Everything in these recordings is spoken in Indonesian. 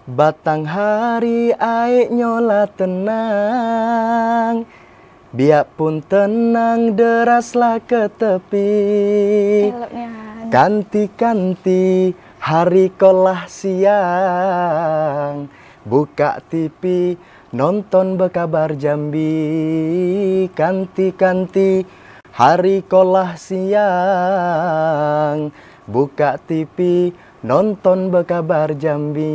Batang hari aik nyola tenang, biarpun tenang deraslah ke tepi. Kanti-kanti hari kolah siang, buka TV nonton berkabar Jambi. Kanti-kanti hari kolah siang, buka TV nonton berkabar Jambi.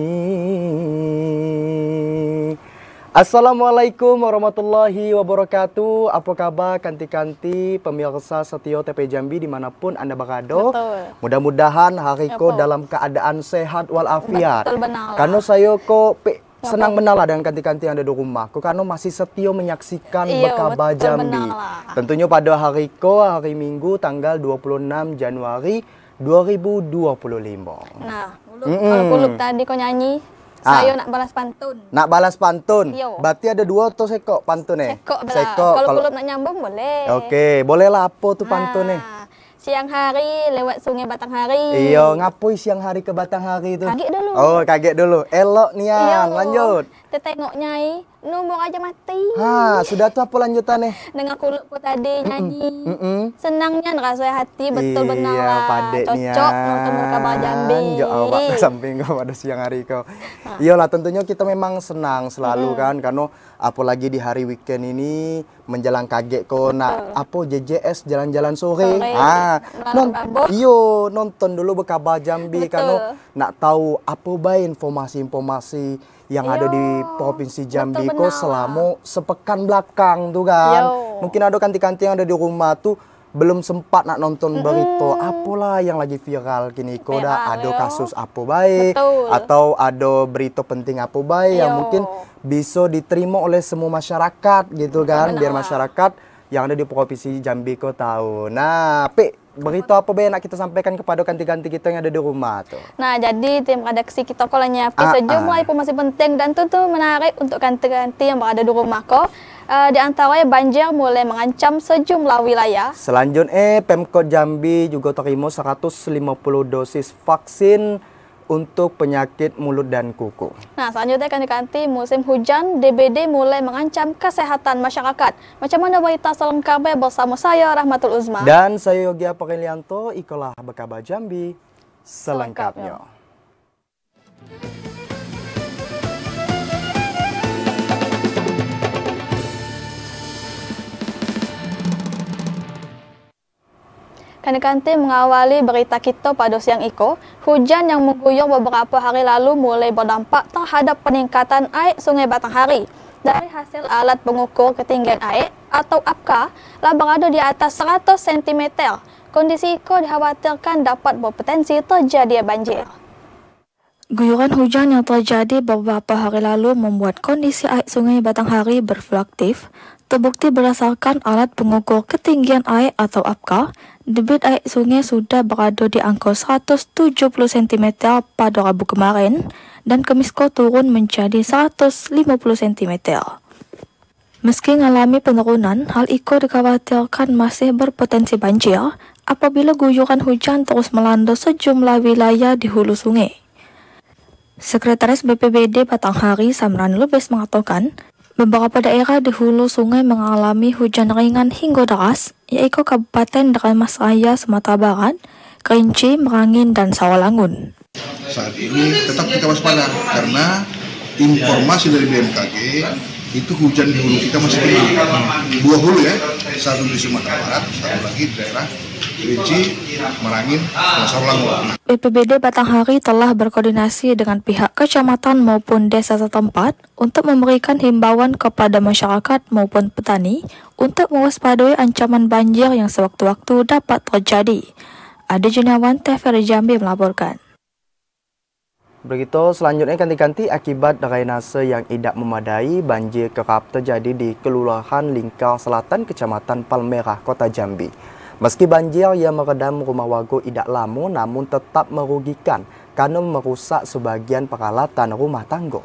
Assalamualaikum warahmatullahi wabarakatuh. Apa kabar kanti-kanti pemirsa setia TP Jambi dimanapun Anda berada. Mudah-mudahan hari ko dalam keadaan sehat walafiat. Karena saya kok senang menala dengan kanti-kanti yang ada di rumah. Karena masih setia menyaksikan berkabar Jambi. Tentunya pada hari ko, hari Minggu tanggal 26 Januari 2025. Nah, kalau kulub tadi kau nyanyi, saya nak balas pantun. Nak balas pantun? Yo. Berarti ada dua atau sekok pantun Sekok. Kalau kulub nak nyambung boleh. Oke, boleh lah apa tuh pantun nih? Siang hari lewat sungai Batanghari. Iya, ngapui siang hari ke Batanghari itu? Kaget dulu. Oh, kaget dulu. Elok nian, lanjut. Tengok nyai, nomor aja mati. Sudah tuh apa lanjutannya? Dengan kulupku tadi nyanyi. Senangnya ngerasa hati betul benar lah. Cocok nonton berkabar Jambi. Jawab samping kau pada siang hari kau. Iyalah tentunya kita memang senang selalu kan, karena apalagi di hari weekend ini menjelang kaget kau nak apa JJS jalan-jalan sore. Nonton dulu berkabar Jambi karena nak tahu apa baik informasi-informasi yang ada di Provinsi Jambi kok selama sepekan belakang tuh kan. Mungkin ada kanti-kanti yang ada di rumah tuh belum sempat nak nonton berita apalah yang lagi viral kini kok ada kasus apa baik atau ada berita penting apa baik yang mungkin bisa diterima oleh semua masyarakat gitu kan, biar masyarakat yang ada di Provinsi Jambi kok tahu. Nah, berita apa yang nak kita sampaikan kepada kanti-kanti kita yang ada di rumah tuh? Nah, jadi tim redaksi kita kok nyiapin sejumlah informasi penting dan tentu menarik untuk kanti-kanti yang berada di rumah kok. Di antaranya banjir mulai mengancam sejumlah wilayah. Selanjutnya Pemkot Jambi juga terima 150 dosis vaksin untuk penyakit mulut dan kuku. Nah, selanjutnya kanti-kanti musim hujan DBD mulai mengancam kesehatan masyarakat. Macam mana berita selengkapnya bersama saya Rahmatul Uzma dan saya Yogi Aprillianto. Ikolah berkabar Jambi selengkapnya. Kanti-kanti mengawali berita kita pada siang iko, hujan yang mengguyur beberapa hari lalu mulai berdampak terhadap peningkatan air sungai Batanghari. Dari hasil alat pengukur ketinggian air atau APK, lah berada di atas 100 cm. Kondisi iko dikhawatirkan dapat berpotensi terjadi banjir. Guyuran hujan yang terjadi beberapa hari lalu membuat kondisi air sungai Batanghari berfluktuatif. Terbukti berdasarkan alat pengukur ketinggian air atau APK, debit air sungai sudah berada di angka 170 cm pada Rabu kemarin dan Kemisko turun menjadi 150 cm. Meski mengalami penurunan, hal itu dikhawatirkan masih berpotensi banjir apabila guyuran hujan terus melanda sejumlah wilayah di hulu sungai. Sekretaris BPBD Batanghari Samran Lubis mengatakan, beberapa daerah di hulu sungai mengalami hujan ringan hingga deras, yaitu Kabupaten Dermas Raya, Sumatera Barat, Kerinci, Merangin, dan Sawalangun. Saat ini tetap kita waspada karena informasi dari BMKG itu hujan di hulu kita masih tinggi. Dua hulu ya, satu di Sumatera Barat, satu lagi di daerah Kerinci, Merangin, dan Sawalangun. BPBD Batanghari telah berkoordinasi dengan pihak kecamatan maupun desa setempat untuk memberikan himbauan kepada masyarakat maupun petani untuk mewaspadai ancaman banjir yang sewaktu-waktu dapat terjadi. Ade Juniawan, TVRI Jambi melaporkan. Begitu selanjutnya kanti-kanti akibat drainase yang tidak memadai, banjir kerap terjadi di Kelurahan Lingkar Selatan, Kecamatan Palmerah, Kota Jambi. Meski banjir yang merendam rumah warga tidak lama, namun tetap merugikan karena merusak sebagian peralatan rumah tangga.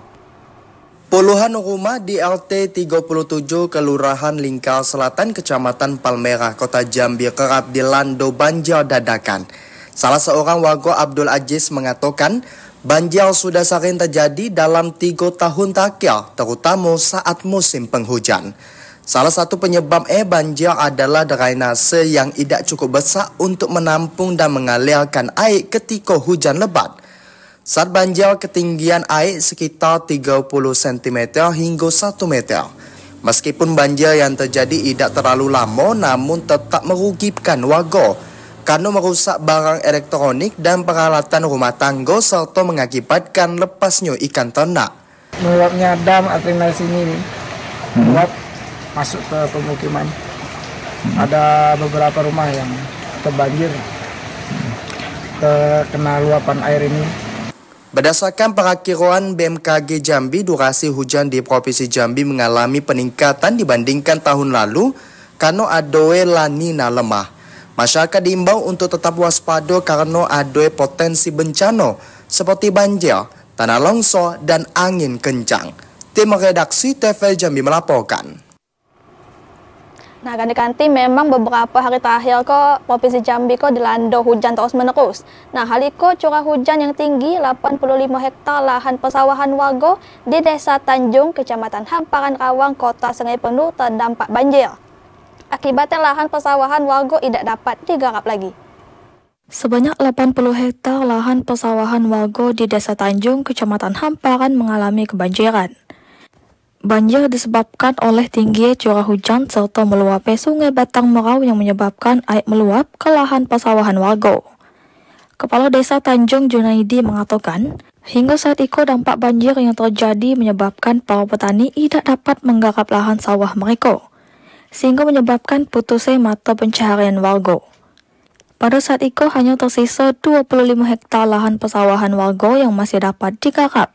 Puluhan rumah di RT 37 Kelurahan Lingkar Selatan, Kecamatan Palmerah, Kota Jambi kerap dilanda banjir dadakan. Salah seorang warga Abdul Aziz mengatakan, banjir sudah sering terjadi dalam 3 tahun terakhir, terutama saat musim penghujan. Salah satu penyebab banjir adalah drainase yang tidak cukup besar untuk menampung dan mengalirkan air ketika hujan lebat. Saat banjir, ketinggian air sekitar 30 cm hingga 1 meter. Meskipun banjir yang terjadi tidak terlalu lama, namun tetap merugikan warga karena merusak barang elektronik dan peralatan rumah tangga serta mengakibatkan lepasnya ikan ternak. Meluapnya dam drainase ini meluap masuk ke pemukiman. Ada beberapa rumah yang terbanjir terkena luapan air ini. Berdasarkan perakiraan BMKG Jambi, durasi hujan di Provinsi Jambi mengalami peningkatan dibandingkan tahun lalu karena ada La Nina lemah. Masyarakat diimbau untuk tetap waspada karena ada potensi bencana seperti banjir, tanah longsor, dan angin kencang. Tim redaksi TV Jambi melaporkan. Nah, ganti-ganti memang beberapa hari terakhir kok Provinsi Jambi kok dilanda hujan terus menerus. Nah, hal itu curah hujan yang tinggi 85 hektar lahan persawahan warga di Desa Tanjung, Kecamatan Hamparan Rawang, Kota Sungai Penuh terdampak banjir. Akibatnya lahan persawahan warga tidak dapat digarap lagi. Sebanyak 80 hektar lahan persawahan warga di Desa Tanjung, Kecamatan Hamparan mengalami kebanjiran. Banjir disebabkan oleh tinggi curah hujan serta meluapnya Sungai Batang Merau yang menyebabkan air meluap ke lahan persawahan warga. Kepala Desa Tanjung Junaidi mengatakan, hingga saat itu dampak banjir yang terjadi menyebabkan para petani tidak dapat menggarap lahan sawah mereka, sehingga menyebabkan putusnya mata pencaharian warga. Pada saat itu hanya tersisa 25 hektar lahan persawahan warga yang masih dapat digarap.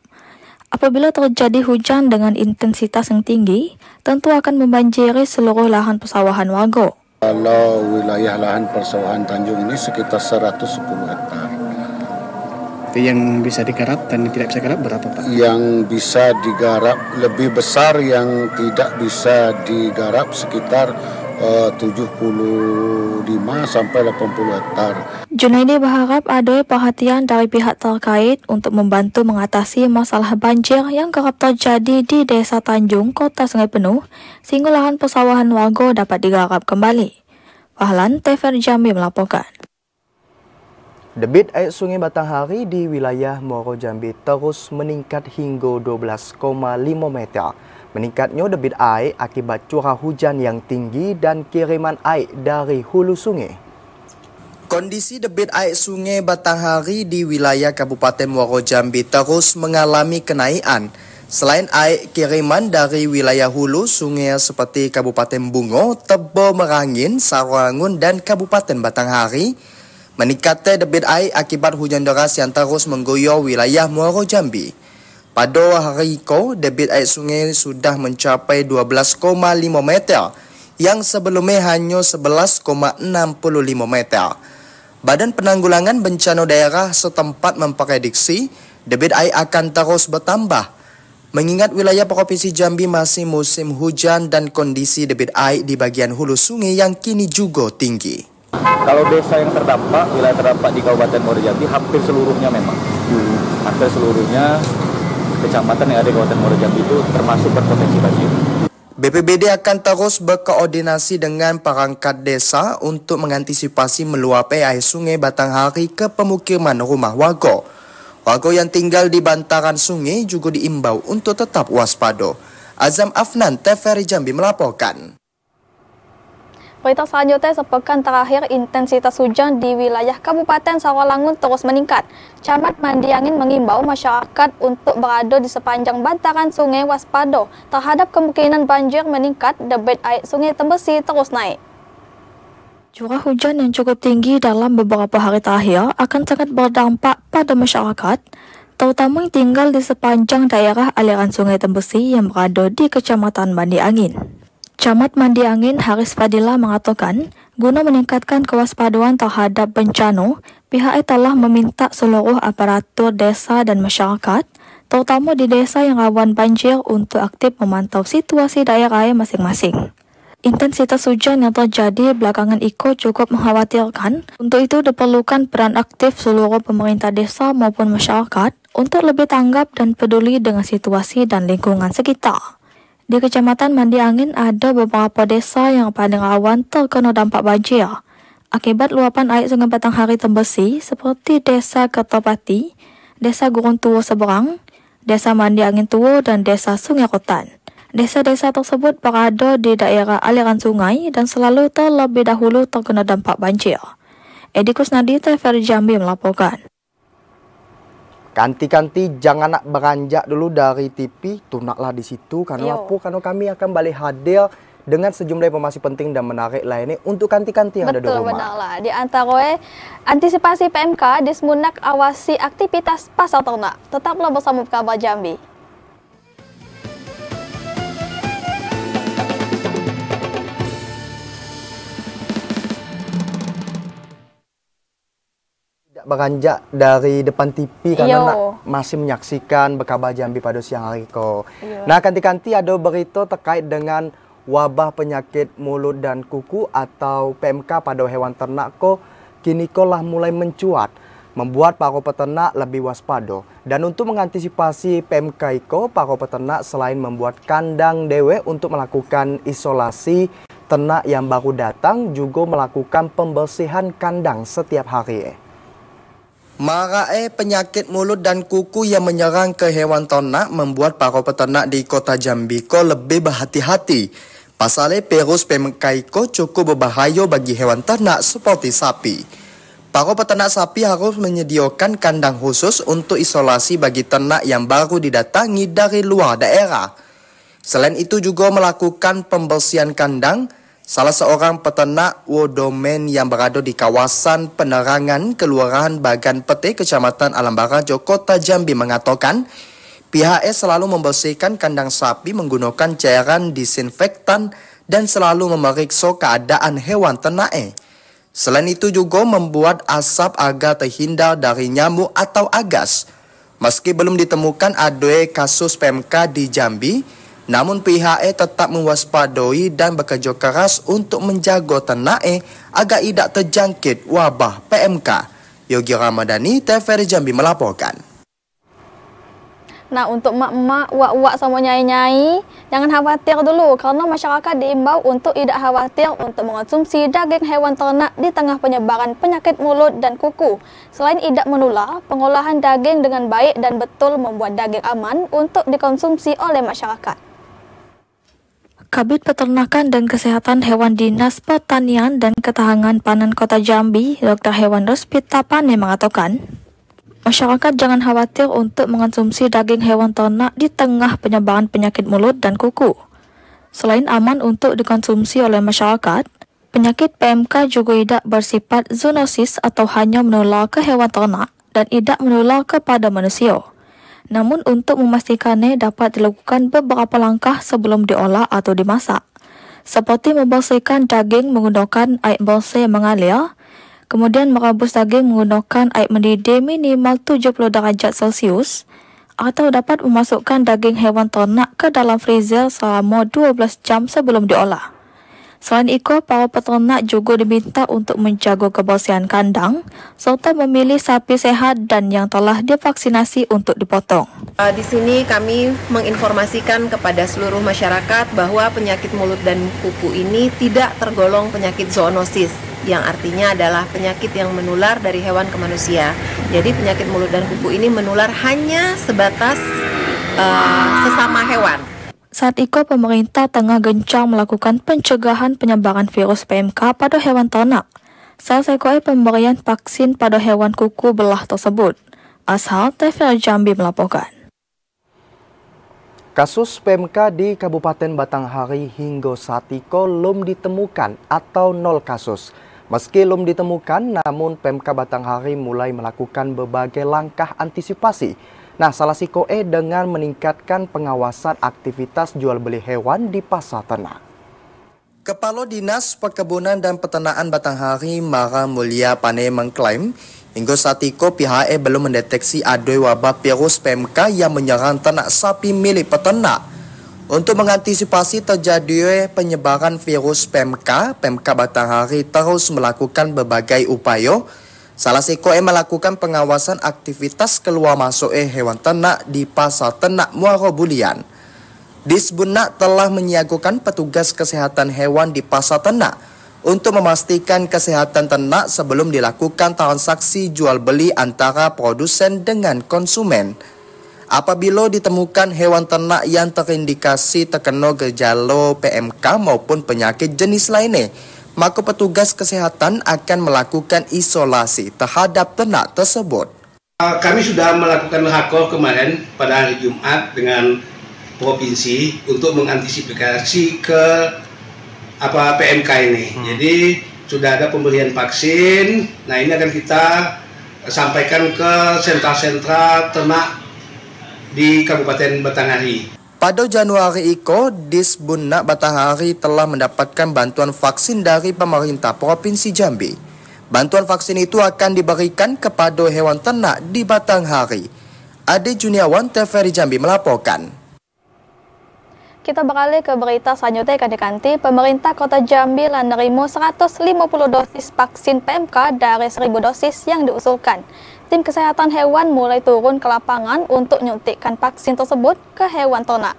Apabila terjadi hujan dengan intensitas yang tinggi, tentu akan membanjiri seluruh lahan persawahan warga. Kalau wilayah lahan persawahan Tanjung ini sekitar 110 hektar. Yang bisa digarap dan tidak bisa digarap berapa, Pak? Yang bisa digarap lebih besar, yang tidak bisa digarap sekitar 75 sampai 80 hektar. Junaidi berharap ada perhatian dari pihak terkait untuk membantu mengatasi masalah banjir yang kerap terjadi di Desa Tanjung, Kota Sungai Penuh, sehingga lahan persawahan warga dapat digarap kembali. Fahlan, TV Jambi melaporkan. Debit air Sungai Batanghari di wilayah Muaro Jambi terus meningkat hingga 12,5 meter. Meningkatnya debit air akibat curah hujan yang tinggi dan kiriman air dari hulu sungai. Kondisi debit air Sungai Batanghari di wilayah Kabupaten Muaro Jambi terus mengalami kenaikan. Selain air kiriman dari wilayah hulu sungai seperti Kabupaten Bungo, Tebo Merangin, Sawangun, dan Kabupaten Batanghari, meningkatnya debit air akibat hujan deras yang terus mengguyur wilayah Muaro Jambi. Pada hari itu, debit air sungai sudah mencapai 12,5 meter, yang sebelumnya hanya 11,65 meter. Badan Penanggulangan Bencana Daerah setempat memprediksi debit air akan terus bertambah, mengingat wilayah Provinsi Jambi masih musim hujan dan kondisi debit air di bagian hulu sungai yang kini juga tinggi. Kalau desa yang terdampak, wilayah terdampak di Kabupaten Muaro Jambi hampir seluruhnya memang. Hampir seluruhnya kecamatan yang ada di Kabupaten Muaro Jambi itu termasuk berpotensi banjir. BPBD akan terus berkoordinasi dengan perangkat desa untuk mengantisipasi meluapnya air Sungai Batanghari ke pemukiman rumah warga. Warga yang tinggal di bantaran sungai juga diimbau untuk tetap waspada. Azam Afnan, TVRI Jambi melaporkan. Berita selanjutnya, sepekan terakhir intensitas hujan di wilayah Kabupaten Sarolangun terus meningkat. Camat Mandiangin mengimbau masyarakat untuk berada di sepanjang bantaran sungai waspada terhadap kemungkinan banjir meningkat. Debit air Sungai Tembesi terus naik. Curah hujan yang cukup tinggi dalam beberapa hari terakhir akan sangat berdampak pada masyarakat, terutama yang tinggal di sepanjang daerah aliran Sungai Tembesi yang berada di Kecamatan Mandiangin. Camat Mandiangin Haris Fadila mengatakan, guna meningkatkan kewaspadaan terhadap bencana, pihaknya telah meminta seluruh aparatur desa dan masyarakat, terutama di desa yang rawan banjir, untuk aktif memantau situasi daerahnya masing-masing. Intensitas hujan yang terjadi belakangan Iko cukup mengkhawatirkan. Untuk itu diperlukan peran aktif seluruh pemerintah desa maupun masyarakat untuk lebih tanggap dan peduli dengan situasi dan lingkungan sekitar. Di Kecamatan Mandi Angin ada beberapa desa yang paling rawan terkena dampak banjir akibat luapan air Sungai Batanghari Tembesi seperti Desa Kertopati, Desa Gurun Tuo Seberang, Desa Mandi Angin Tuo, dan Desa Sungai Rotan. Desa-desa tersebut berada di daerah aliran sungai dan selalu terlebih dahulu terkena dampak banjir. Edi Kusnadi, TVRI Jambi melaporkan. Kanti-kanti jangan nak beranjak dulu dari TV, tunaklah di situ karena apa? Karena kami akan balik hadir dengan sejumlah informasi penting dan menarik lainnya untuk kanti-kanti yang ada di rumah. Betul, benar lah. Di antara antisipasi PMK, Dismunak awasi aktivitas pasar ternak. Tetaplah bersama Kabar Jambi. Beranjak dari depan TV karena masih menyaksikan Kabar Jambi pada siang hari ko. Nah, kanti-kanti ada berita terkait dengan wabah penyakit mulut dan kuku atau PMK pada hewan ternak ko kini ko lah mulai mencuat, membuat para peternak lebih waspada. Dan untuk mengantisipasi PMK ko, para peternak selain membuat kandang dewe untuk melakukan isolasi ternak yang baru datang, juga melakukan pembersihan kandang setiap hari. Marak penyakit mulut dan kuku yang menyerang ke hewan ternak membuat para peternak di kota Jambi ko lebih berhati-hati. Pasalnya virus PMK ko cukup berbahaya bagi hewan ternak seperti sapi. Para peternak sapi harus menyediakan kandang khusus untuk isolasi bagi ternak yang baru didatangi dari luar daerah. Selain itu juga melakukan pembersihan kandang. Salah seorang peternak Wodomen yang berada di kawasan penerangan Kelurahan Bagan Pete, Kecamatan Alam Barajo, Kota Jambi mengatakan pihaknya selalu membersihkan kandang sapi menggunakan cairan disinfektan dan selalu memeriksa keadaan hewan ternaknya. Selain itu juga membuat asap agar terhindar dari nyamuk atau agas. Meski belum ditemukan ada kasus PMK di Jambi, namun pihaknya tetap mewaspadai dan bekerja keras untuk menjaga ternaknya agar tidak terjangkit wabah PMK. Yogi Ramadhani, TVRI Jambi melaporkan. Nah, untuk mak-mak, wak-wak sama nyai-nyai, jangan khawatir dulu karena masyarakat diimbau untuk tidak khawatir untuk mengonsumsi daging hewan ternak di tengah penyebaran penyakit mulut dan kuku. Selain tidak menular, pengolahan daging dengan baik dan betul membuat daging aman untuk dikonsumsi oleh masyarakat. Kabid Peternakan dan Kesehatan Hewan Dinas Pertanian dan Ketahanan Pangan Kota Jambi, Dr. Hewan Rospita Pane mengatakan, masyarakat jangan khawatir untuk mengonsumsi daging hewan ternak di tengah penyebaran penyakit mulut dan kuku. Selain aman untuk dikonsumsi oleh masyarakat, penyakit PMK juga tidak bersifat zoonosis atau hanya menular ke hewan ternak dan tidak menular kepada manusia. Namun untuk memastikannya dapat dilakukan beberapa langkah sebelum diolah atau dimasak, seperti membersihkan daging menggunakan air bersih mengalir, kemudian merebus daging menggunakan air mendidih minimal 70 derajat Celcius, atau dapat memasukkan daging hewan ternak ke dalam freezer selama 12 jam sebelum diolah. Selain itu, para peternak juga diminta untuk menjaga kebersihan kandang serta memilih sapi sehat dan yang telah divaksinasi untuk dipotong. Di sini kami menginformasikan kepada seluruh masyarakat bahwa penyakit mulut dan kuku ini tidak tergolong penyakit zoonosis, yang artinya adalah penyakit yang menular dari hewan ke manusia. Jadi penyakit mulut dan kuku ini menular hanya sebatas sesama hewan. Saat itu, pemerintah tengah gencar melakukan pencegahan penyebaran virus PMK pada hewan ternak. Salah satunya pemberian vaksin pada hewan kuku belah tersebut. Ashal, TVRI Jambi melaporkan. Kasus PMK di Kabupaten Batanghari hingga saat ini belum ditemukan atau 0 kasus. Meski belum ditemukan, namun PMK Batanghari mulai melakukan berbagai langkah antisipasi. Nah, salah sikoe dengan meningkatkan pengawasan aktivitas jual beli hewan di pasar ternak. Kepala Dinas Perkebunan dan Peternakan Batanghari, Mara Mulia Pane mengklaim, hingga saat itu pihaknya belum mendeteksi ada wabah virus PMK yang menyerang ternak sapi milik peternak. Untuk mengantisipasi terjadinya penyebaran virus PMK, Pemkab Batanghari terus melakukan berbagai upaya. Salah satunya melakukan pengawasan aktivitas keluar masuk hewan ternak di Pasar Ternak Muara Bulian. Disbunnak telah menyiagakan petugas kesehatan hewan di pasar ternak untuk memastikan kesehatan ternak sebelum dilakukan transaksi jual beli antara produsen dengan konsumen. Apabila ditemukan hewan ternak yang terindikasi terkena gejala PMK maupun penyakit jenis lainnya, maka petugas kesehatan akan melakukan isolasi terhadap ternak tersebut. Kami sudah melakukan hakol kemarin pada hari Jumat dengan provinsi untuk mengantisipasi ke PMK ini. Jadi sudah ada pemberian vaksin. Nah, ini akan kita sampaikan ke sentra-sentra ternak di Kabupaten Batanghari. Pada Januari iko, Disbunnak Batanghari telah mendapatkan bantuan vaksin dari pemerintah Provinsi Jambi. Bantuan vaksin itu akan diberikan kepada hewan ternak di Batanghari. Ade Juniawan, TVRI Jambi melaporkan. Kita beralih ke berita selanjutnya. Kanti pemerintah Kota Jambi menerima 150 dosis vaksin PMK dari 1000 dosis yang diusulkan. Tim kesehatan hewan mulai turun ke lapangan untuk menyuntikkan vaksin tersebut ke hewan ternak.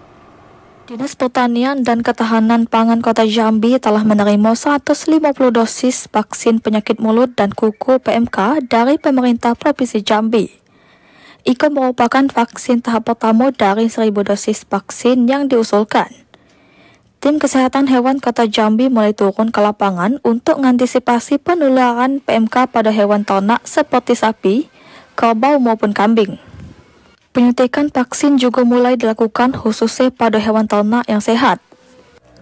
Dinas Pertanian dan Ketahanan Pangan Kota Jambi telah menerima 150 dosis vaksin penyakit mulut dan kuku PMK dari pemerintah Provinsi Jambi. Iko merupakan vaksin tahap pertama dari 1000 dosis vaksin yang diusulkan. Tim kesehatan hewan Kota Jambi mulai turun ke lapangan untuk mengantisipasi penularan PMK pada hewan ternak seperti sapi, kerbau maupun kambing. Penyuntikan vaksin juga mulai dilakukan khususnya pada hewan ternak yang sehat.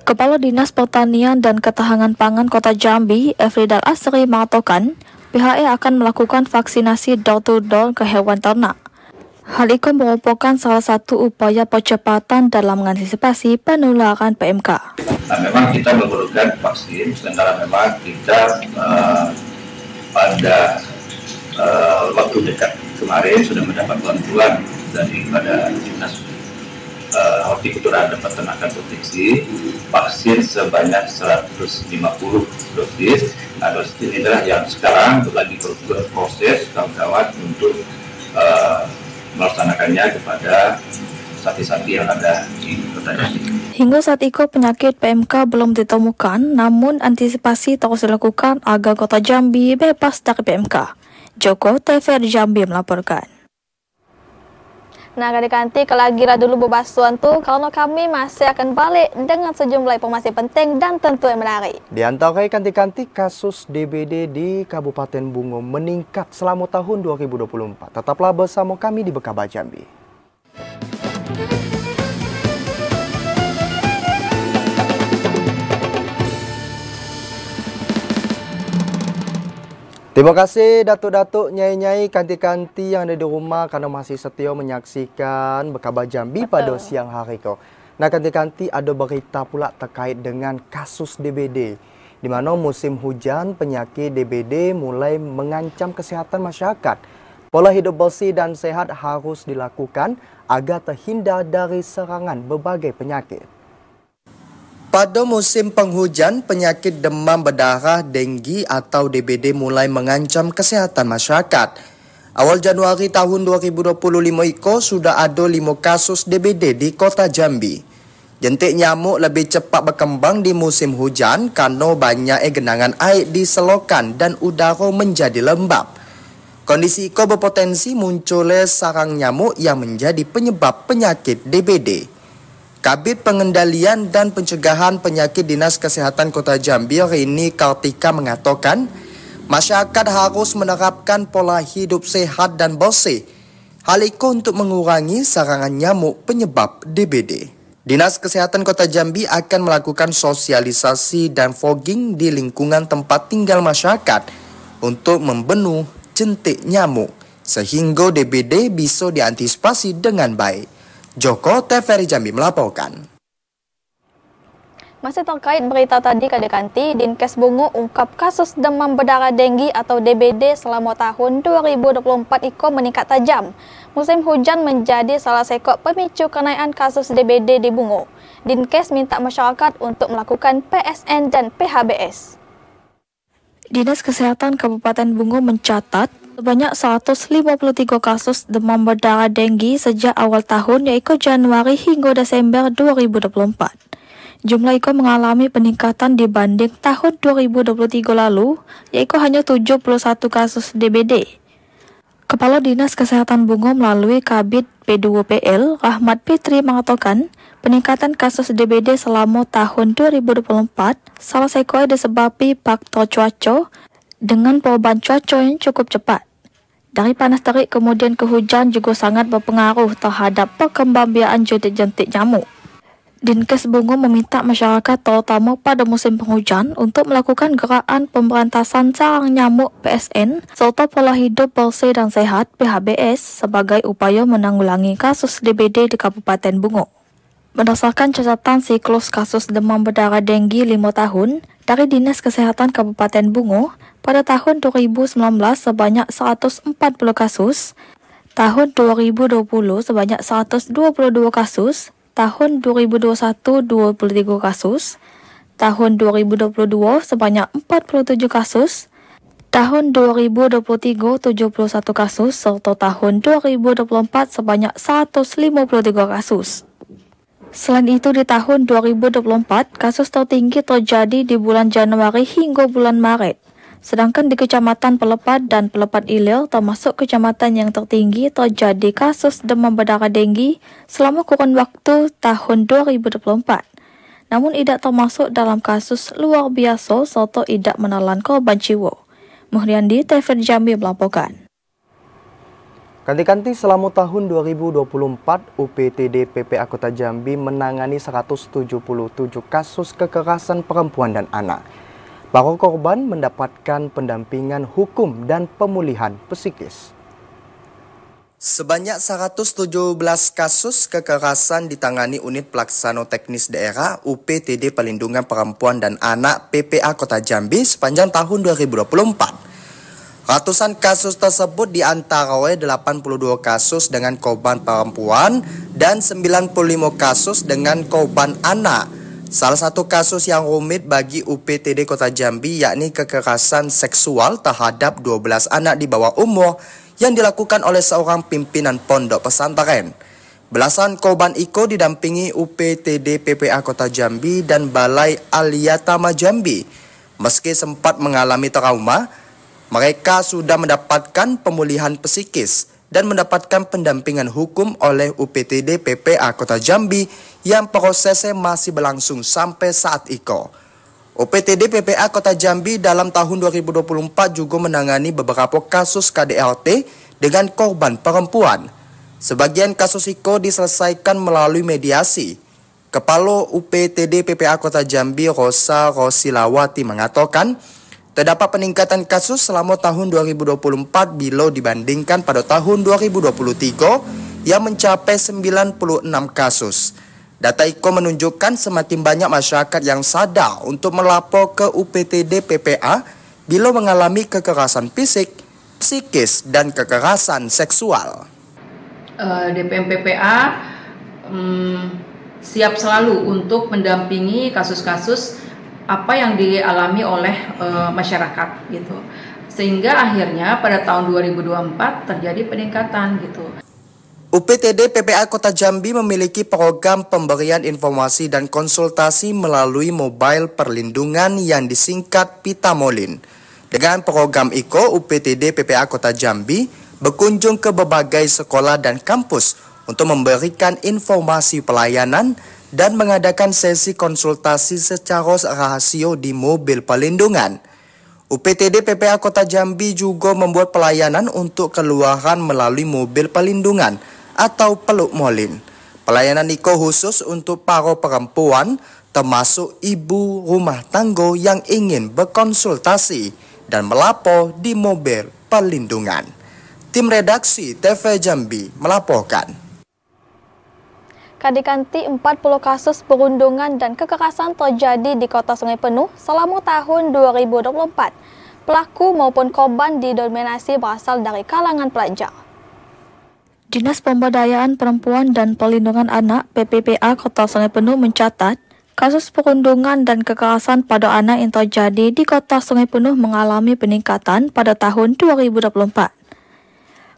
Kepala Dinas Pertanian dan Ketahanan Pangan Kota Jambi, Efridal Asri, mengatakan pihaknya akan melakukan vaksinasi door-to-door ke hewan ternak. Hal itu merupakan salah satu upaya percepatan dalam mengantisipasi penularan PMK. Nah, memang kita memerlukan vaksin, sementara memang kita pada waktu dekat kemarin sudah mendapat bantuan daripada Dinas Hortikultura dan Peternakan Provinsi vaksin sebanyak 150 dosis. Nah, dosis ini adalah yang sekarang lagi berproses kawan-kawan untuk melaksanakannya kepada sapi-sapi yang ada di Kota Jambi. Hingga saat itu penyakit PMK belum ditemukan, namun antisipasi terus dilakukan agar Kota Jambi bebas dari PMK. Joko, TVRI Jambi melaporkan. Nah, adik-adik, kelagilah dulu bebasuan tuh, karena kami masih akan balik dengan sejumlah informasi penting dan tentu yang menarik. Di antara kanti-kanti kasus DBD di Kabupaten Bungo meningkat selama tahun 2024. Tetaplah bersama kami di Bekaba Jambi. Terima kasih datuk-datuk, nyai-nyai, kanti-kanti yang ada di rumah karena masih setia menyaksikan Bekaba Jambi pada siang hari kau. Nah, kanti-kanti ada berita pula terkait dengan kasus DBD, di mana musim hujan penyakit DBD mulai mengancam kesehatan masyarakat. Pola hidup bersih dan sehat harus dilakukan agar terhindar dari serangan berbagai penyakit. Pada musim penghujan, penyakit demam berdarah, denggi atau DBD mulai mengancam kesehatan masyarakat. Awal Januari tahun 2025 itu sudah ada 5 kasus DBD di Kota Jambi. Jentik nyamuk lebih cepat berkembang di musim hujan karena banyak genangan air di selokan dan udara menjadi lembab. Kondisi itu berpotensi munculnya sarang nyamuk yang menjadi penyebab penyakit DBD. Kabid Pengendalian dan Pencegahan Penyakit Dinas Kesehatan Kota Jambi, Rini Kartika, mengatakan masyarakat harus menerapkan pola hidup sehat dan bersih. Hal itu untuk mengurangi serangan nyamuk penyebab DBD. Dinas Kesehatan Kota Jambi akan melakukan sosialisasi dan fogging di lingkungan tempat tinggal masyarakat untuk membunuh jentik nyamuk sehingga DBD bisa diantisipasi dengan baik. Joko, TVRI Jambi melaporkan. Masih terkait berita tadi Kadekanti, Dinkes Bungo ungkap kasus demam berdarah denggi atau DBD selama tahun 2024 iko meningkat tajam. Musim hujan menjadi salah satu pemicu kenaikan kasus DBD di Bungo. Dinkes minta masyarakat untuk melakukan PSN dan PHBS. Dinas Kesehatan Kabupaten Bungo mencatat sebanyak 153 kasus demam berdarah denggi sejak awal tahun yaitu Januari hingga Desember 2024. Jumlah itu mengalami peningkatan dibanding tahun 2023 lalu, yaitu hanya 71 kasus DBD. Kepala Dinas Kesehatan Bungo melalui Kabid P2PL, Rahmat Fitri mengatakan, peningkatan kasus DBD selama tahun 2024 salah satu disebabkan faktor cuaca dengan perubahan cuaca yang cukup cepat. Dari panas terik kemudian ke hujan juga sangat berpengaruh terhadap perkembangbiakan jentik-jentik nyamuk. Dinkes Bungo meminta masyarakat terutama pada musim penghujan untuk melakukan gerakan pemberantasan sarang nyamuk PSN serta pola hidup bersih dan sehat PHBS sebagai upaya menanggulangi kasus DBD di Kabupaten Bungo. Berdasarkan catatan siklus kasus demam berdarah denggi 5 tahun dari Dinas Kesehatan Kabupaten Bungo, pada tahun 2019 sebanyak 140 kasus, tahun 2020 sebanyak 122 kasus, tahun 2021 23 kasus, tahun 2022 sebanyak 47 kasus, tahun 2023 71 kasus, serta tahun 2024 sebanyak 153 kasus. Selain itu di tahun 2024 kasus tertinggi terjadi di bulan Januari hingga bulan Maret. Sedangkan di Kecamatan Pelepat dan Pelepat Ilir termasuk kecamatan yang tertinggi terjadi kasus demam berdarah denggi selama kurun waktu tahun 2024. Namun tidak termasuk dalam kasus luar biasa serta tidak menelan korban jiwa. Muhriandi, TV Jambi melaporkan. Kanti-kanti selama tahun 2024, UPTD PPA Kota Jambi menangani 177 kasus kekerasan perempuan dan anak. Para korban mendapatkan pendampingan hukum dan pemulihan psikis. Sebanyak 117 kasus kekerasan ditangani Unit Pelaksana Teknis Daerah UPTD Pelindungan Perempuan dan Anak PPA Kota Jambi sepanjang tahun 2024. Ratusan kasus tersebut diantaranya 82 kasus dengan korban perempuan dan 95 kasus dengan korban anak. Salah satu kasus yang rumit bagi UPTD Kota Jambi yakni kekerasan seksual terhadap 12 anak di bawah umur yang dilakukan oleh seorang pimpinan pondok pesantren. Belasan korban itu didampingi UPTD PPA Kota Jambi dan Balai Aliyatama Jambi. Meski sempat mengalami trauma, mereka sudah mendapatkan pemulihan psikis dan mendapatkan pendampingan hukum oleh UPTD PPA Kota Jambi yang prosesnya masih berlangsung sampai saat itu. UPTD PPA Kota Jambi dalam tahun 2024 juga menangani beberapa kasus KDRT dengan korban perempuan. Sebagian kasus itu diselesaikan melalui mediasi. Kepala UPTD PPA Kota Jambi Rosa Rosilawati mengatakan, terdapat peningkatan kasus selama tahun 2024 bila dibandingkan pada tahun 2023 yang mencapai 96 kasus. Data itu menunjukkan semakin banyak masyarakat yang sadar untuk melapor ke UPTD PPA bila mengalami kekerasan fisik, psikis, dan kekerasan seksual. DPM PPA siap selalu untuk mendampingi kasus-kasus apa yang dialami oleh masyarakat gitu, sehingga akhirnya pada tahun 2024 terjadi peningkatan gitu. UPTD PPA Kota Jambi memiliki program pemberian informasi dan konsultasi melalui mobile perlindungan yang disingkat Pitamolin. Dengan program itu, UPTD PPA Kota Jambi berkunjung ke berbagai sekolah dan kampus untuk memberikan informasi pelayanan dan mengadakan sesi konsultasi secara rahasia di mobil perlindungan. UPTD PPA Kota Jambi juga membuat pelayanan untuk keluaran melalui mobil perlindungan atau peluk molin. Pelayanan itu khusus untuk para perempuan, termasuk ibu rumah tangga yang ingin berkonsultasi dan melapor di mobil perlindungan. Tim redaksi TV Jambi melaporkan. Kadikanti 40 kasus perundungan dan kekerasan terjadi di Kota Sungai Penuh selama tahun 2024. Pelaku maupun korban didominasi berasal dari kalangan pelajar. Dinas Pemberdayaan Perempuan dan Perlindungan Anak PPPA Kota Sungai Penuh mencatat, kasus perundungan dan kekerasan pada anak yang terjadi di Kota Sungai Penuh mengalami peningkatan pada tahun 2024.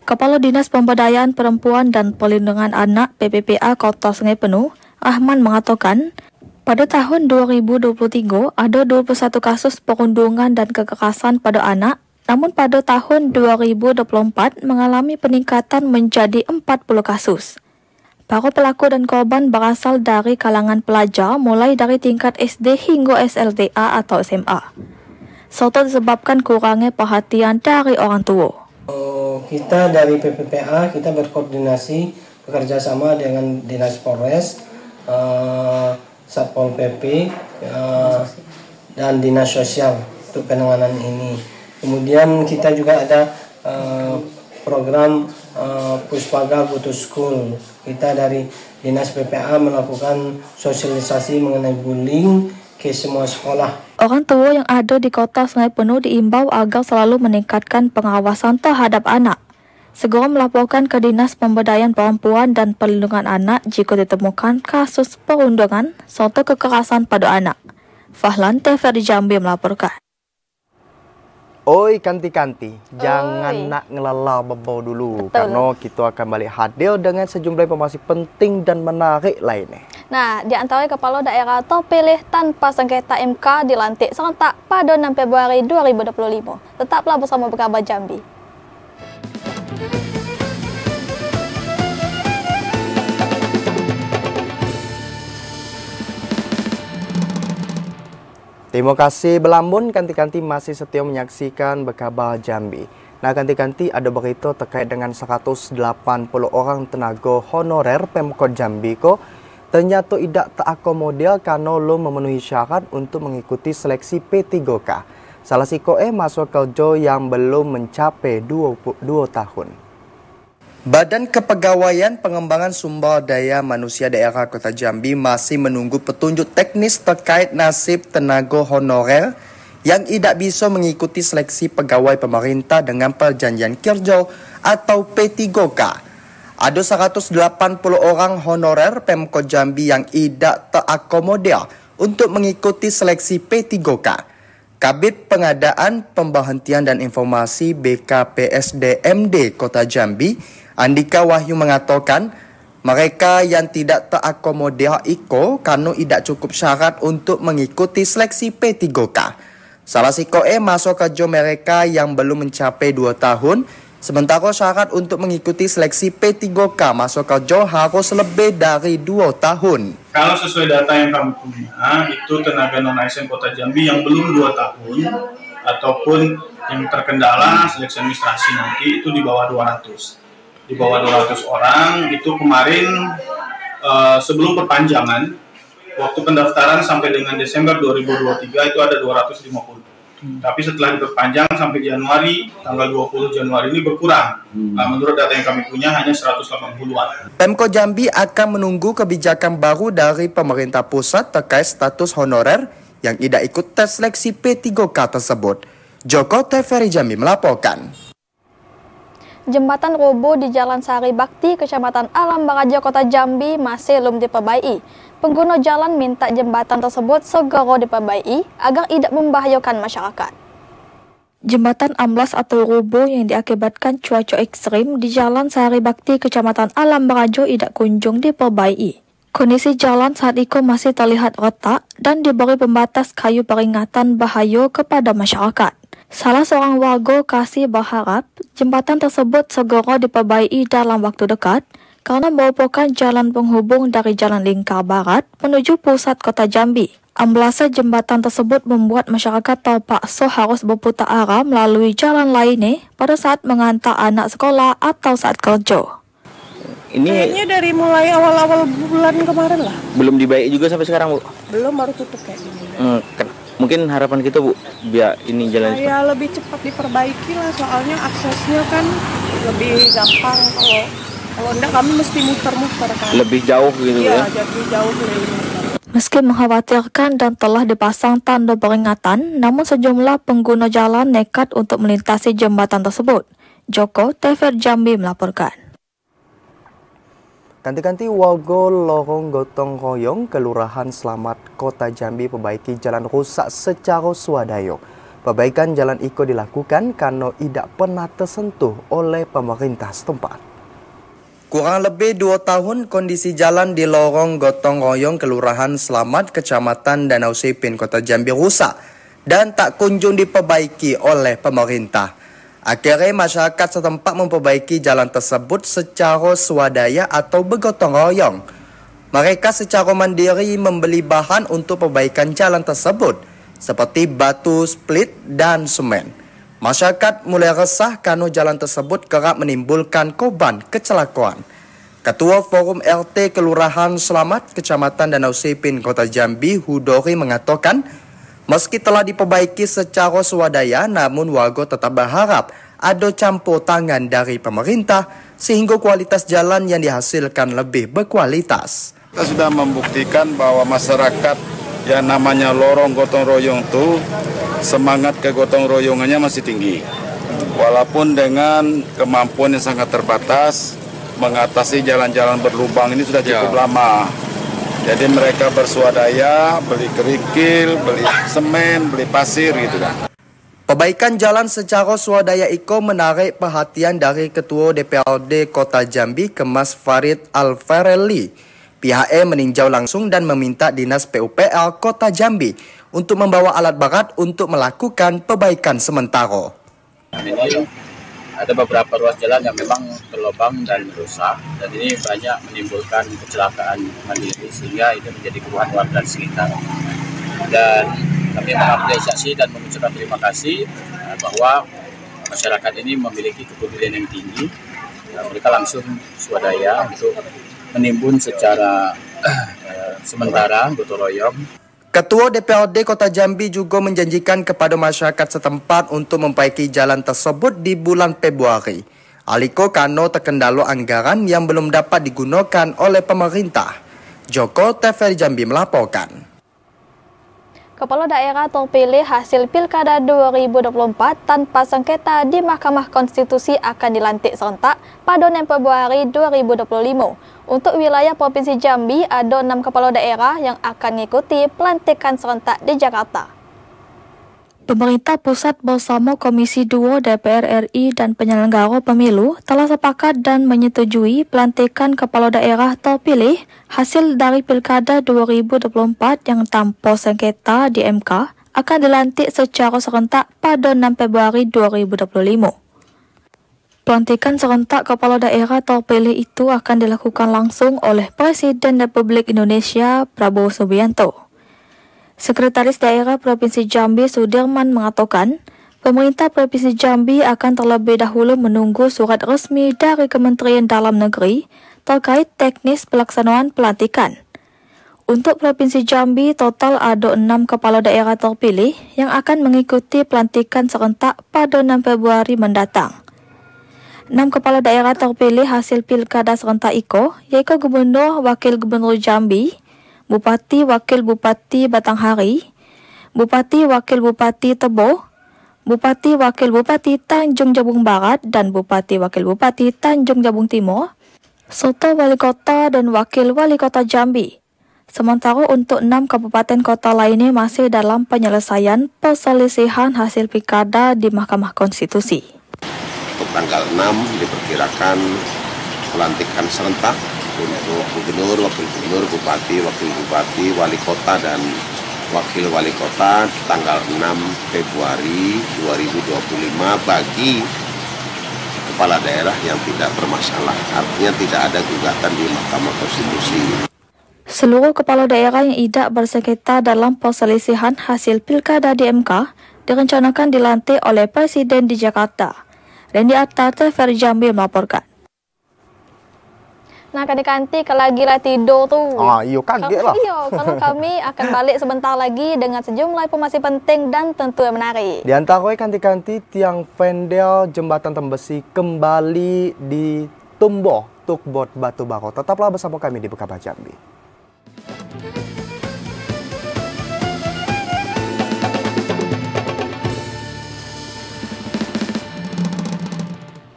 Kepala Dinas Pemberdayaan Perempuan dan Perlindungan Anak PPPA Kota Sungai Penuh, Ahmad mengatakan, pada tahun 2023 ada 21 kasus perundungan dan kekerasan pada anak, namun pada tahun 2024 mengalami peningkatan menjadi 40 kasus. Para pelaku dan korban berasal dari kalangan pelajar mulai dari tingkat SD hingga SLTA atau SMA, serta disebabkan kurangnya perhatian dari orang tua. Kita dari PPPA, kita berkoordinasi bekerja sama dengan Dinas Polres, Satpol PP, dan Dinas Sosial untuk penanganan ini. Kemudian kita juga ada program Puspaga Go to School. Kita dari Dinas PPA melakukan sosialisasi mengenai bullying ke semua sekolah. Orang tua yang ada di Kota Sungai Penuh diimbau agar selalu meningkatkan pengawasan terhadap anak. Segera melaporkan ke Dinas Pemberdayaan Perempuan dan Perlindungan Anak jika ditemukan kasus perundungan serta kekerasan pada anak. Fahlan TVRI Jambi melaporkan. Oi kanti-kanti, jangan nak ngelalar bebau dulu. Betul. Karena kita akan balik hadir dengan sejumlah informasi penting dan menarik lainnya. Nah, di antara kepala daerah terpilih tanpa sengketa MK dilantik serentak pada 6 Februari 2025. Tetaplah bersama Berkabar Jambi. Terima kasih Belambun, kanti-kanti masih setia menyaksikan Berkabar Jambi. Nah, kanti-kanti ada berita terkait dengan 180 orang tenaga honorer Pemkot Jambi ko ternyata tidak terakomodir karena belum memenuhi syarat untuk mengikuti seleksi P3K. Salah siko masuk kerja yang belum mencapai 22 tahun. Badan Kepegawaian Pengembangan Sumber Daya Manusia Daerah Kota Jambi masih menunggu petunjuk teknis terkait nasib tenaga honorer yang tidak bisa mengikuti seleksi pegawai pemerintah dengan perjanjian kerja atau P3K. Ada 180 orang honorer Pemkot Jambi yang tidak terakomodir untuk mengikuti seleksi P3K. Kabid Pengadaan Pemberhentian dan Informasi BKPSDMD Kota Jambi, Andika Wahyu mengatakan mereka yang tidak terakomodir IKO karena tidak cukup syarat untuk mengikuti seleksi P3K. Salah siko masuk kerja mereka yang belum mencapai 2 tahun, sementara syarat untuk mengikuti seleksi P3K masuk kerja harus lebih dari 2 tahun. Kalau sesuai data yang kami punya, itu tenaga non-ASN Kota Jambi yang belum 2 tahun ataupun yang terkendala seleksi administrasi nanti itu di bawah 200. Di bawah 200 orang itu kemarin sebelum perpanjangan waktu pendaftaran sampai dengan Desember 2023 itu ada 250. Tapi setelah diperpanjang sampai Januari, tanggal 20 Januari ini berkurang. Menurut data yang kami punya hanya 180-an. Pemkot Jambi akan menunggu kebijakan baru dari pemerintah pusat terkait status honorer yang tidak ikut tes seleksi P3K tersebut. Joko TVRI Jambi melaporkan. Jembatan roboh di Jalan Sari Bakti, Kecamatan Alam Baraja, Kota Jambi masih belum diperbaiki. Pengguna jalan minta jembatan tersebut segera diperbaiki agar tidak membahayakan masyarakat. Jembatan amblas atau roboh yang diakibatkan cuaca ekstrim di Jalan Sari Bakti, Kecamatan Alam Baraja tidak kunjung diperbaiki. Kondisi jalan saat itu masih terlihat retak dan diberi pembatas kayu peringatan bahaya kepada masyarakat. Salah seorang warga kasih berharap jembatan tersebut segera diperbaiki dalam waktu dekat karena merupakan jalan penghubung dari Jalan Lingkar Barat menuju pusat Kota Jambi. Amblasnya jembatan tersebut membuat masyarakat terpaksa harus berputar arah melalui jalan lainnya pada saat mengantar anak sekolah atau saat kerja. Ini kayaknya dari mulai awal-awal bulan kemarin lah. Belum dibaik juga sampai sekarang, Bu? Belum, baru tutup kayak gini. Mungkin harapan kita, Bu, biar ini jalan cepat. Lebih cepat diperbaiki lah, soalnya aksesnya kan lebih gampang kalau Kalau enggak kami mesti muter-muter kan. Lebih jauh gitu Iya, ya? jadi jauh keliling. Meski mengkhawatirkan dan telah dipasang tanda peringatan, namun sejumlah pengguna jalan nekat untuk melintasi jembatan tersebut. Joko TVRI Jambi melaporkan. Kanti-kanti warga lorong gotong royong Kelurahan Selamat Kota Jambi perbaiki jalan rusak secara swadaya. Perbaikan jalan iko dilakukan karena tidak pernah tersentuh oleh pemerintah setempat. Kurang lebih 2 tahun kondisi jalan di lorong gotong royong Kelurahan Selamat Kecamatan Danau Sipin Kota Jambi rusak dan tak kunjung diperbaiki oleh pemerintah. Akhirnya masyarakat setempat memperbaiki jalan tersebut secara swadaya atau bergotong royong. Mereka secara mandiri membeli bahan untuk perbaikan jalan tersebut seperti batu split dan semen. Masyarakat mulai resah karena jalan tersebut kerap menimbulkan korban kecelakaan. Ketua Forum RT Kelurahan Selamat Kecamatan Danau Sipin Kota Jambi Hudori mengatakan, meski telah diperbaiki secara swadaya, namun warga tetap berharap ada campur tangan dari pemerintah sehingga kualitas jalan yang dihasilkan lebih berkualitas. Kita sudah membuktikan bahwa masyarakat yang namanya lorong gotong royong itu semangat kegotong royongannya masih tinggi. Walaupun dengan kemampuan yang sangat terbatas, mengatasi jalan-jalan berlubang ini sudah cukup lama. Jadi mereka bersuadaya, beli kerikil, beli semen, beli pasir gitu kan. Perbaikan jalan secara swadaya iko menarik perhatian dari Ketua DPRD Kota Jambi Kemas Farid Alfarelli. Pihaknya meninjau langsung dan meminta Dinas PUPR Kota Jambi untuk membawa alat berat untuk melakukan perbaikan sementara. Ini ada beberapa ruas jalan yang memang berlubang dan rusak, dan ini banyak menimbulkan kecelakaan mandiri sehingga itu menjadi keluhan warga sekitar. Dan kami mengapresiasi dan mengucapkan terima kasih bahwa masyarakat ini memiliki kepedulian yang tinggi. Mereka langsung swadaya untuk menimbun secara sementara gotong royong. Ketua DPRD Kota Jambi juga menjanjikan kepada masyarakat setempat untuk memperbaiki jalan tersebut di bulan Februari. Aliko karena terkendala anggaran yang belum dapat digunakan oleh pemerintah. Joko TVRI Jambi melaporkan. Kepala daerah terpilih hasil Pilkada 2024 tanpa sengketa di Mahkamah Konstitusi akan dilantik serentak pada 6 Februari 2025. Untuk wilayah Provinsi Jambi, ada 6 kepala daerah yang akan mengikuti pelantikan serentak di Jakarta. Pemerintah pusat bersama Komisi 2 DPR RI dan penyelenggara pemilu telah sepakat dan menyetujui pelantikan kepala daerah terpilih hasil dari Pilkada 2024 yang tanpa sengketa di MK akan dilantik secara serentak pada 6 Februari 2025. Pelantikan serentak kepala daerah terpilih itu akan dilakukan langsung oleh Presiden Republik Indonesia Prabowo Subianto. Sekretaris Daerah Provinsi Jambi Sudirman mengatakan, pemerintah Provinsi Jambi akan terlebih dahulu menunggu surat resmi dari Kementerian Dalam Negeri terkait teknis pelaksanaan pelantikan. Untuk Provinsi Jambi, total ada 6 kepala daerah terpilih yang akan mengikuti pelantikan serentak pada 6 Februari mendatang. 6 kepala daerah terpilih hasil Pilkada serentak IKO, yaitu Gubernur Wakil Gubernur Jambi, Bupati Wakil Bupati Batanghari, Bupati Wakil Bupati Tebo, Bupati Wakil Bupati Tanjung Jabung Barat dan Bupati Wakil Bupati Tanjung Jabung Timur, serta Wali Kota dan Wakil Wali Kota Jambi. Sementara untuk 6 kabupaten kota lainnya masih dalam penyelesaian perselisihan hasil Pilkada di Mahkamah Konstitusi. Untuk tanggal 6 diperkirakan pelantikan serentak untuk gubernur, wakil gubernur, bupati, wakil bupati, wali kota, dan wakil wali kota tanggal 6 Februari 2025 bagi kepala daerah yang tidak bermasalah. Artinya tidak ada gugatan di Mahkamah Konstitusi. Seluruh kepala daerah yang tidak bersengketa dalam perselisihan hasil Pilkada di MK direncanakan dilantik oleh Presiden di Jakarta. Randy Atta, TVRI Jambi melaporkan. Nah, kanti-kanti kalau gila tidur tuh. Iya kaget lah. Iya, karena kami akan balik sebentar lagi dengan sejumlah informasi penting dan tentu yang menarik. Di antaranya kanti-kanti tiang vendel jembatan Tembesi kembali ditumbuh Tukbot Batubaro. Tetaplah bersama kami di Bekaba Jambi.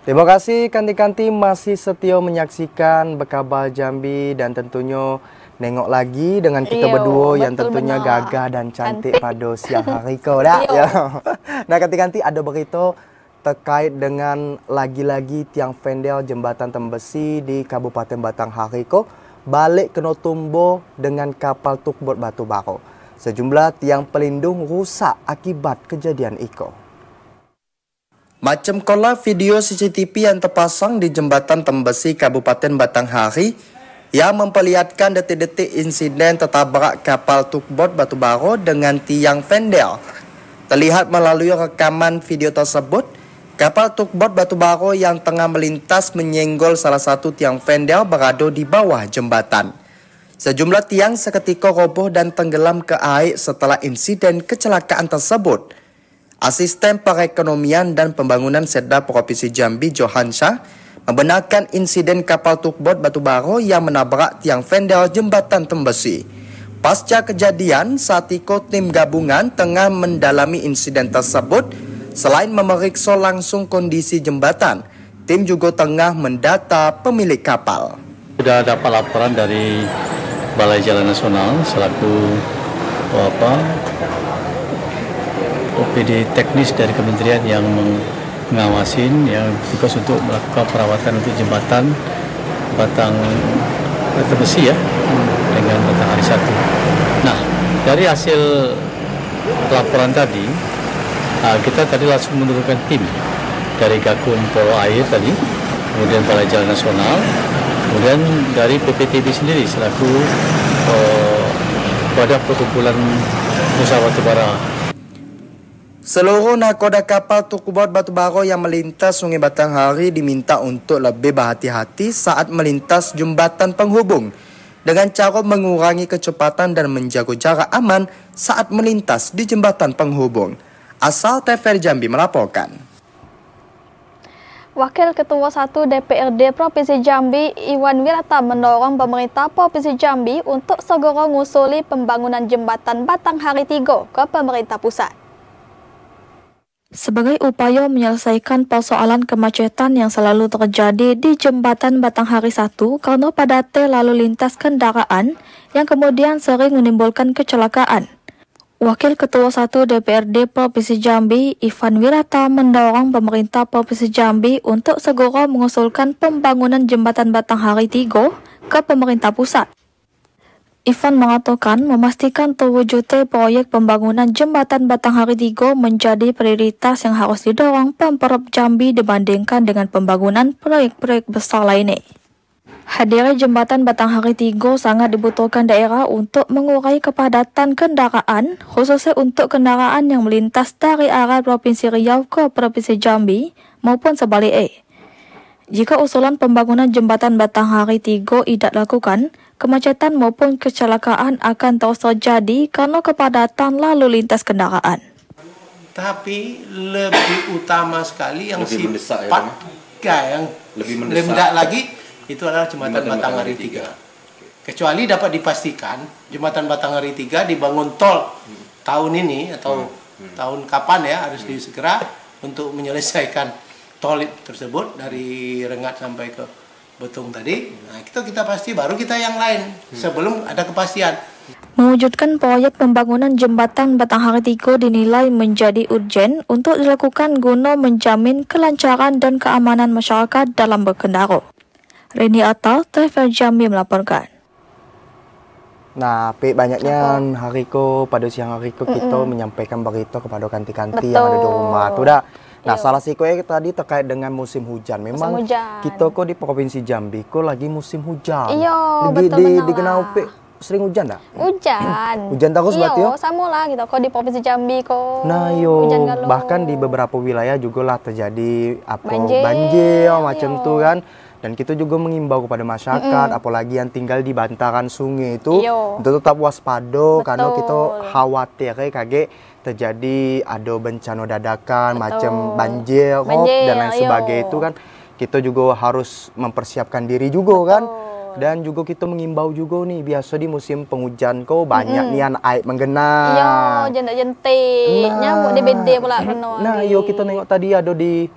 Terima kasih kanti-kanti masih setia menyaksikan Bekaba Jambi dan tentunya nengok lagi dengan kita berdua yang tentunya gagah dan cantik pada siang hari kau dah. Ya. Nah kanti-kanti ada berita terkait dengan lagi-lagi tiang fendel jembatan Tembesi di Kabupaten Batanghari ko balik kena tumbuh dengan kapal Tukbot Batubaro. Sejumlah tiang pelindung rusak akibat kejadian itu. Macam kola video CCTV yang terpasang di jembatan Tembesi Kabupaten Batanghari yang memperlihatkan detik-detik insiden tertabrak kapal Tukbot Batubaro dengan tiang fendel. Terlihat melalui rekaman video tersebut, kapal Tukbot Batubaro yang tengah melintas menyenggol salah satu tiang fendel berada di bawah jembatan. Sejumlah tiang seketika roboh dan tenggelam ke air setelah insiden kecelakaan tersebut. Asisten Perekonomian dan Pembangunan Setda Provinsi Jambi Johansyah membenarkan insiden kapal Tukbot Batubaro yang menabrak tiang fendel jembatan Tembesi. Pasca kejadian, saat itu tim gabungan tengah mendalami insiden tersebut. Selain memeriksa langsung kondisi jembatan, tim juga tengah mendata pemilik kapal. Sudah dapat laporan dari Balai Jalan Nasional selaku OPD teknis dari kementerian yang mengawasin yang tugas untuk melakukan perawatan untuk jembatan Tembesi ya dengan Batanghari 1. Nah, dari hasil laporan tadi kita tadi langsung menurunkan tim dari Gakum Polo Air tadi, kemudian Balai Jalan Nasional, kemudian dari PPTB sendiri selaku wadah perkumpulan usaha batubara. Seluruh nakoda kapal Tukbot Batubaro yang melintas Sungai Batanghari diminta untuk lebih berhati-hati saat melintas jembatan penghubung dengan cara mengurangi kecepatan dan menjaga jarak aman saat melintas di jembatan penghubung. Asal TVRI Jambi melaporkan. Wakil Ketua 1 DPRD Provinsi Jambi, Iwan Wirata mendorong pemerintah Provinsi Jambi untuk segera ngusuli pembangunan jembatan Batanghari 3 ke pemerintah pusat. Sebagai upaya menyelesaikan persoalan kemacetan yang selalu terjadi di jembatan Batanghari 1 karena padatnya lalu lintas kendaraan yang kemudian sering menimbulkan kecelakaan. Wakil Ketua 1 DPRD Provinsi Jambi, Iwan Wirata mendorong pemerintah Provinsi Jambi untuk segera mengusulkan pembangunan jembatan Batanghari 3 ke pemerintah pusat. Ivan mengatakan memastikan terwujudnya proyek pembangunan jembatan Batanghari 3 menjadi prioritas yang harus didorong Pemprov Jambi dibandingkan dengan pembangunan proyek-proyek besar lainnya. Hadirnya jembatan Batanghari 3 sangat dibutuhkan daerah untuk mengurai kepadatan kendaraan, khususnya untuk kendaraan yang melintas dari arah Provinsi Riau ke Provinsi Jambi maupun sebaliknya. Jika usulan pembangunan jembatan Batanghari 3 tidak dilakukan, kemacetan maupun kecelakaan akan terus terjadi karena kepadatan lalu lintas kendaraan. Tapi lebih utama sekali yang lebih mendesak, sifat yang lebih mendesak lagi itu adalah jembatan Batanghari 3. Kecuali dapat dipastikan jembatan Batanghari 3 dibangun tol tahun ini atau tahun kapan ya harus disegera untuk menyelesaikan tol tersebut dari Rengat sampai ke Betung tadi. Nah, kita pasti baru kita yang lain sebelum ada kepastian. Mewujudkan proyek pembangunan jembatan Batanghari 3 dinilai menjadi urgen untuk dilakukan guna menjamin kelancaran dan keamanan masyarakat dalam berkendara. Reni Atal, TVRI Jambi melaporkan. Nah, banyaknya hariko pada siang hariko kita menyampaikan berita kepada kanti-kanti yang ada di rumah. Tuh dah. Nah, salah satunya tadi terkait dengan musim hujan. Memang kita kok di Provinsi Jambi kok lagi musim hujan. Iya, betul dikenal sering hujan tak? Hujan. Hujan terus berarti ya? Iya, sama lah gitu. Kok di Provinsi Jambi kok. Nah, bahkan di beberapa wilayah juga lah terjadi banjir macam tuh kan. Dan kita juga mengimbau kepada masyarakat, apalagi yang tinggal di bantaran sungai itu, untuk tetap waspada karena kita khawatir kayak terjadi ada bencana dadakan, macam banjir, rob dan lain sebagainya itu kan. kita juga harus mempersiapkan diri juga kan. Dan juga kita mengimbau juga nih, biasa di musim penghujan kau banyak nian air menggenang. Yo, jentik-jentik, nyamuk DBD pula kena. Nah, yo kita nengok tadi ada di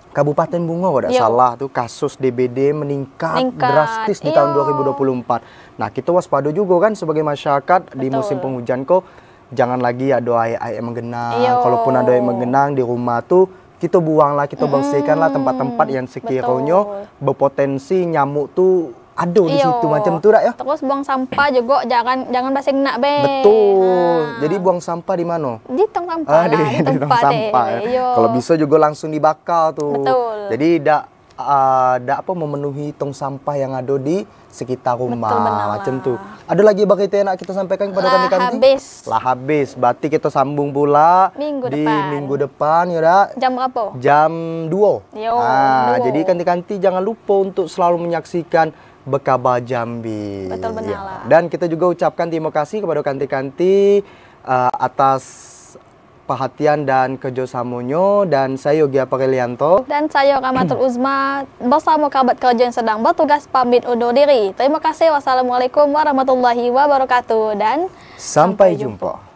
Kabupaten Bungo kalau tidak salah tuh kasus DBD meningkat drastis di tahun 2024. Nah, kita waspada juga kan sebagai masyarakat di musim penghujan kok jangan lagi ada air menggenang. Kalaupun ada air menggenang di rumah tuh kita buanglah, kita bersihkanlah tempat-tempat yang sekiranya berpotensi nyamuk tuh ada di situ macam tuh ya. Terus buang sampah juga jangan basing nak be. Betul. Jadi buang sampah di mana? Di tong sampah. Di tong sampah. Kalau bisa juga langsung dibakar tuh. Betul. Jadi tidak memenuhi tong sampah yang ada di sekitar rumah macam tuh. Ada lagi berita yang nak kita sampaikan kepada kanti-kanti? Habis. Berarti kita sambung pula minggu depan ya. Jam berapa? Jam 2. Jadi kanti-kanti jangan lupa untuk selalu menyaksikan Berkabar Jambi. Betul benar. Dan kita juga ucapkan terima kasih kepada kanti-kanti atas perhatian dan kerjasamanya. Dan saya Yogi Aprilianto. Dan saya Rahmatul Uzma bersama kerabat kerja yang sedang bertugas pamit undur diri. Terima kasih. Wassalamualaikum warahmatullahi wabarakatuh. Dan sampai jumpa.